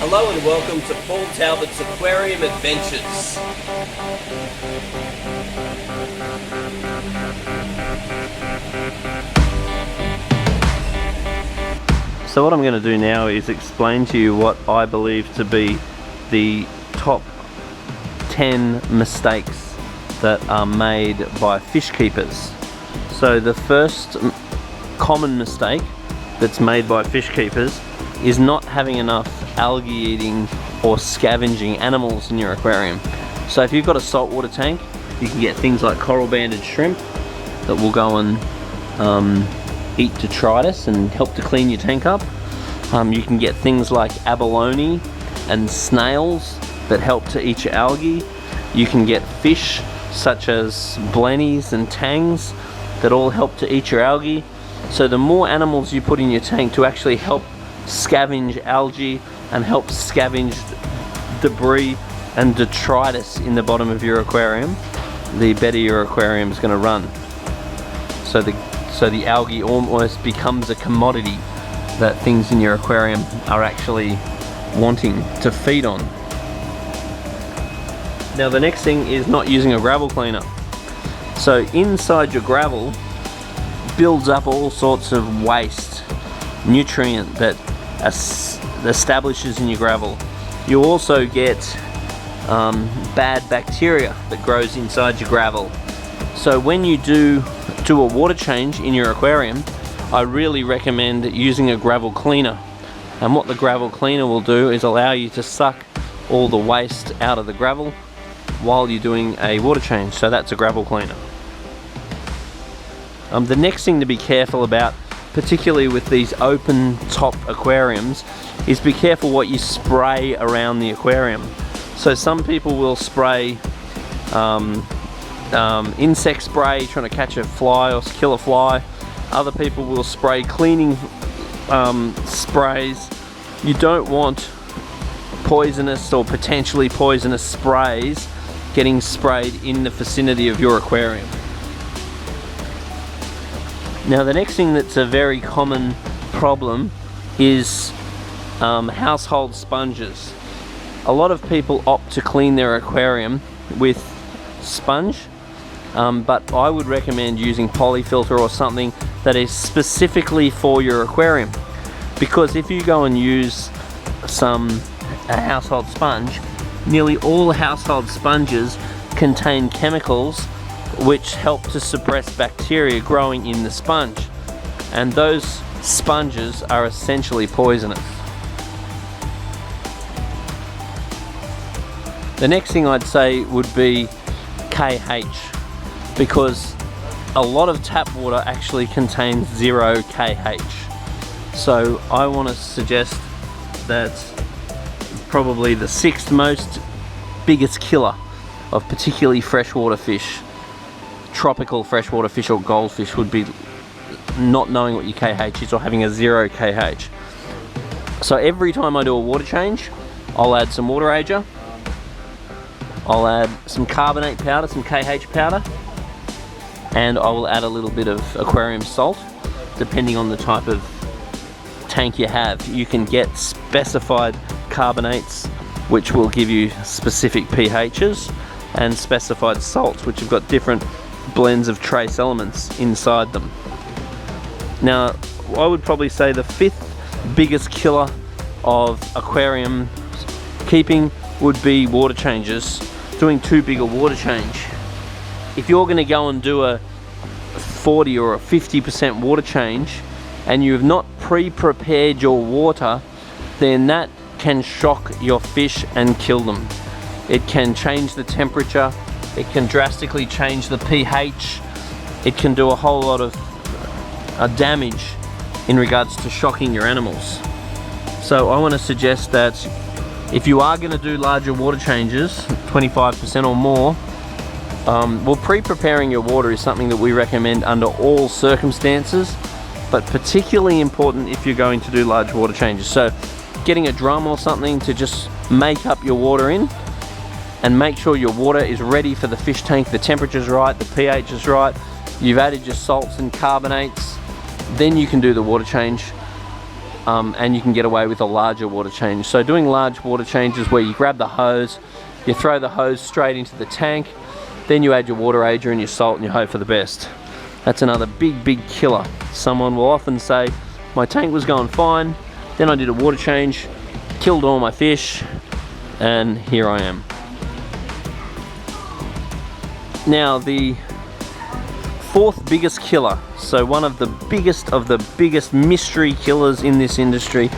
Hello and welcome to Paul Talbot's Aquarium Adventures. So what I'm going to do now is explain to you what I believe to be the top 10 mistakes that are made by fish keepers. So the first common mistake that's made by fish keepers is not having enough algae eating or scavenging animals in your aquarium. So if you've got a saltwater tank, you can get things like coral banded shrimp that will go and eat detritus and help to clean your tank up. You can get things like abalone and snails that help to eat your algae. You can get fish such as blennies and tangs that all help to eat your algae. So the more animals you put in your tank to actually help scavenge algae and help scavenge debris and detritus in the bottom of your aquarium, the better your aquarium is going to run. So the algae almost becomes a commodity that things in your aquarium are actually wanting to feed on. Now the next thing is not using a gravel cleaner. So inside your gravel builds up all sorts of waste, nutrient that establishes in your gravel. You also get bad bacteria that grows inside your gravel. So when you do a water change in your aquarium, I really recommend using a gravel cleaner. And what the gravel cleaner will do is allow you to suck all the waste out of the gravel while you're doing a water change. So that's a gravel cleaner. The next thing to be careful about, particularly with these open top aquariums, is be careful what you spray around the aquarium. So some people will spray insect spray trying to catch a fly or kill a fly. Other people will spray cleaning sprays. You don't want poisonous or potentially poisonous sprays getting sprayed in the vicinity of your aquarium. Now the next thing that's a very common problem is household sponges. A lot of people opt to clean their aquarium with sponge, but I would recommend using polyfilter or something that is specifically for your aquarium, because if you go and use a household sponge, nearly all household sponges contain chemicals which help to suppress bacteria growing in the sponge, and those sponges are essentially poisonous. The next thing I'd say would be KH, because a lot of tap water actually contains 0 KH. So I want to suggest that probably the 6th most biggest killer of particularly freshwater fish, tropical freshwater fish or goldfish, would be not knowing what your KH is or having a 0 KH. So every time I do a water change, I'll add some water ager, I'll add some carbonate powder, some KH powder, and I will add a little bit of aquarium salt depending on the type of tank you have. You can get specified carbonates which will give you specific pHs, and specified salts which have got different blends of trace elements inside them. Now I would probably say the 5th biggest killer of aquarium keeping would be water changes, doing too big a water change. If you're going to go and do a 40 or a 50% water change and you have not pre-prepared your water, then that can shock your fish and kill them. It can change the temperature, it can drastically change the pH, it can do a whole lot of damage in regards to shocking your animals. So I want to suggest that if you are going to do larger water changes, 25% or more, well, pre-preparing your water is something that we recommend under all circumstances, but particularly important if you're going to do large water changes. So getting a drum or something to just make up your water in, and make sure your water is ready for the fish tank, the temperature's right, the pH is right, you've added your salts and carbonates, then you can do the water change. and you can get away with a larger water change. So doing large water changes where you grab the hose, you throw the hose straight into the tank, then you add your water ager and your salt and you hope for the best. That's another big killer. Someone will often say, my tank was going fine, then I did a water change, killed all my fish, and here I am. Now the fourth biggest killer, so one of the biggest mystery killers in this industry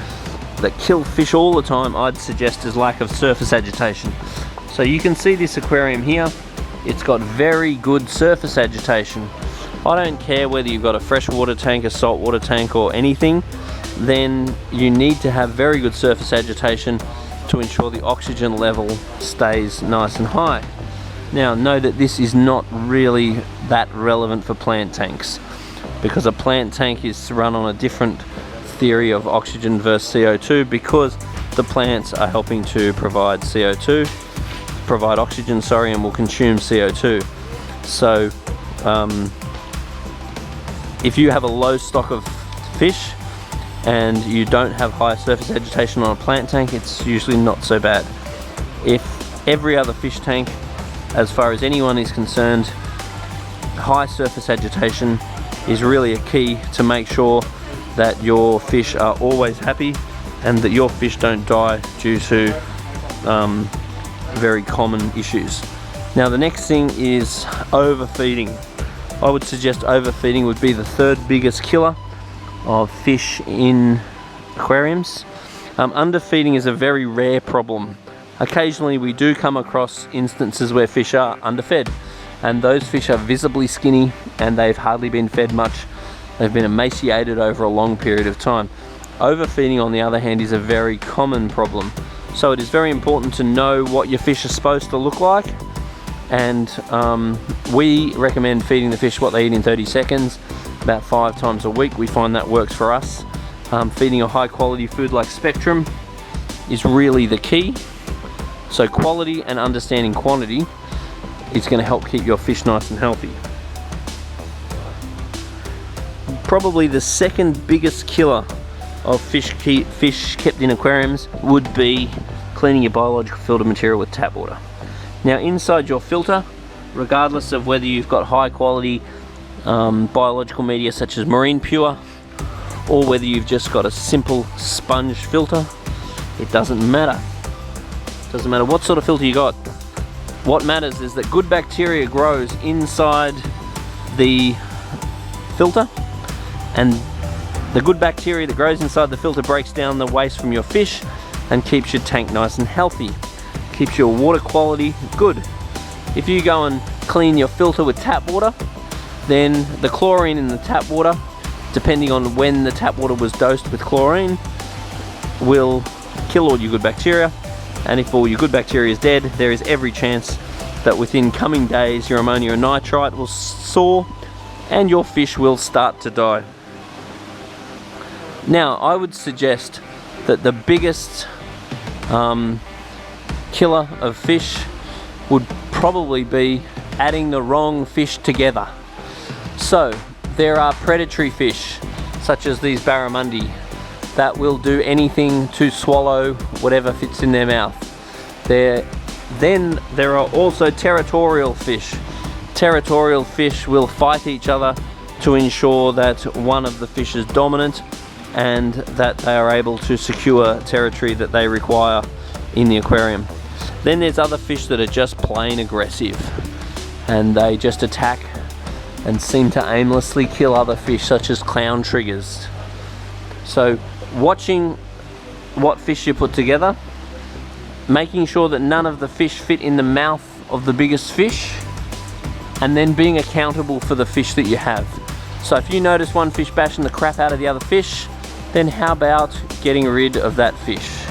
that kill fish all the time, I'd suggest, is lack of surface agitation. So you can see this aquarium here, it's got very good surface agitation. I don't care whether you've got a freshwater tank, a saltwater tank or anything, then you need to have very good surface agitation to ensure the oxygen level stays nice and high. Now know that this is not really that relevant for plant tanks, because a plant tank is run on a different theory of oxygen versus CO2, because the plants are helping to provide oxygen, and will consume CO2. So if you have a low stock of fish and you don't have high surface agitation on a plant tank, it's usually not so bad. If every other fish tank, as far as anyone is concerned, high surface agitation is really a key to make sure that your fish are always happy and that your fish don't die due to very common issues. Now the next thing is overfeeding. I would suggest overfeeding would be the third biggest killer of fish in aquariums. Underfeeding is a very rare problem. Occasionally we do come across instances where fish are underfed, and those fish are visibly skinny and they've hardly been fed much. They've been emaciated over a long period of time. Overfeeding, on the other hand, is a very common problem. So it is very important to know what your fish are supposed to look like, and we recommend feeding the fish what they eat in 30 seconds, about 5 times a week. We find that works for us. Feeding a high quality food like Spectrum is really the key. So quality and understanding quantity is going to help keep your fish nice and healthy. Probably the second biggest killer of fish kept in aquariums would be cleaning your biological filter material with tap water. Now inside your filter, regardless of whether you've got high quality biological media such as Marine Pure, or whether you've just got a simple sponge filter, it doesn't matter. It doesn't matter what sort of filter you got. What matters is that good bacteria grows inside the filter, and the good bacteria that grows inside the filter breaks down the waste from your fish and keeps your tank nice and healthy, keeps your water quality good. If you go and clean your filter with tap water, then the chlorine in the tap water, depending on when the tap water was dosed with chlorine, will kill all your good bacteria. And if all your good bacteria is dead, there is every chance that within coming days your ammonium nitrite will soar and your fish will start to die. Now I would suggest that the biggest killer of fish would probably be adding the wrong fish together. So there are predatory fish such as these barramundi that will do anything to swallow whatever fits in their mouth. Then there are also territorial fish. Territorial fish will fight each other to ensure that one of the fish is dominant and that they are able to secure territory that they require in the aquarium. Then there's other fish that are just plain aggressive and they just attack and seem to aimlessly kill other fish, such as clown triggers. So watching what fish you put together, making sure that none of the fish fit in the mouth of the biggest fish, and then being accountable for the fish that you have. So if you notice one fish bashing the crap out of the other fish, then how about getting rid of that fish?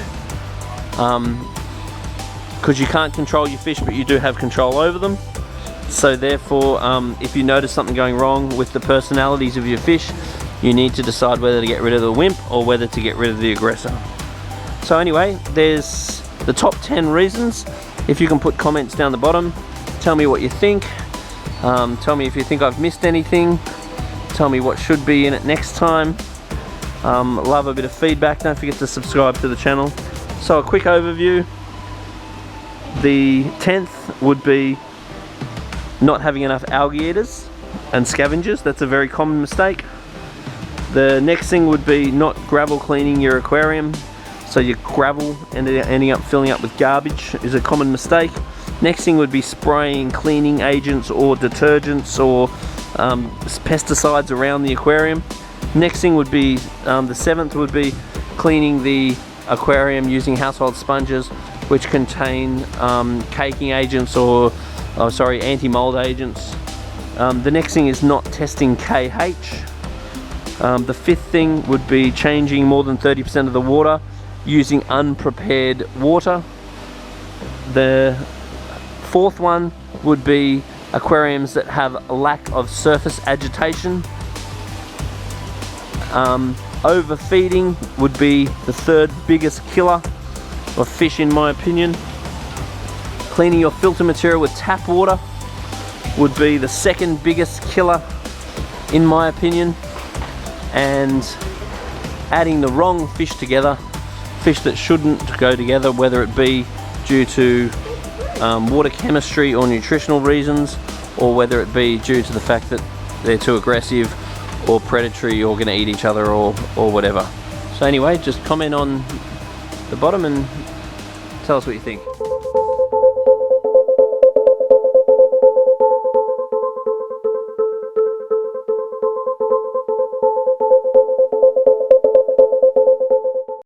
Because you can't control your fish, but you do have control over them. So therefore, if you notice something going wrong with the personalities of your fish, you need to decide whether to get rid of the wimp or whether to get rid of the aggressor. So anyway, there's the top 10 reasons. If you can put comments down the bottom, tell me what you think. Tell me if you think I've missed anything. Tell me what should be in it next time. Love a bit of feedback. Don't forget to subscribe to the channel. So a quick overview. The 10th would be not having enough algae eaters and scavengers. That's a very common mistake. The next thing would be not gravel cleaning your aquarium. So your gravel ending up filling up with garbage is a common mistake. Next thing would be spraying cleaning agents or detergents or pesticides around the aquarium. Next thing would be, the 7th would be cleaning the aquarium using household sponges which contain caking agents or anti-mold agents. The next thing is not testing KH. The 5th thing would be changing more than 30% of the water using unprepared water. The 4th one would be aquariums that have a lack of surface agitation. Overfeeding would be the 3rd biggest killer of fish in my opinion. Cleaning your filter material with tap water would be the 2nd biggest killer in my opinion. And adding the wrong fish together, fish that shouldn't go together, whether it be due to water chemistry or nutritional reasons, or whether it be due to the fact that they're too aggressive or predatory or going to eat each other or whatever. So anyway, just comment on the bottom and tell us what you think.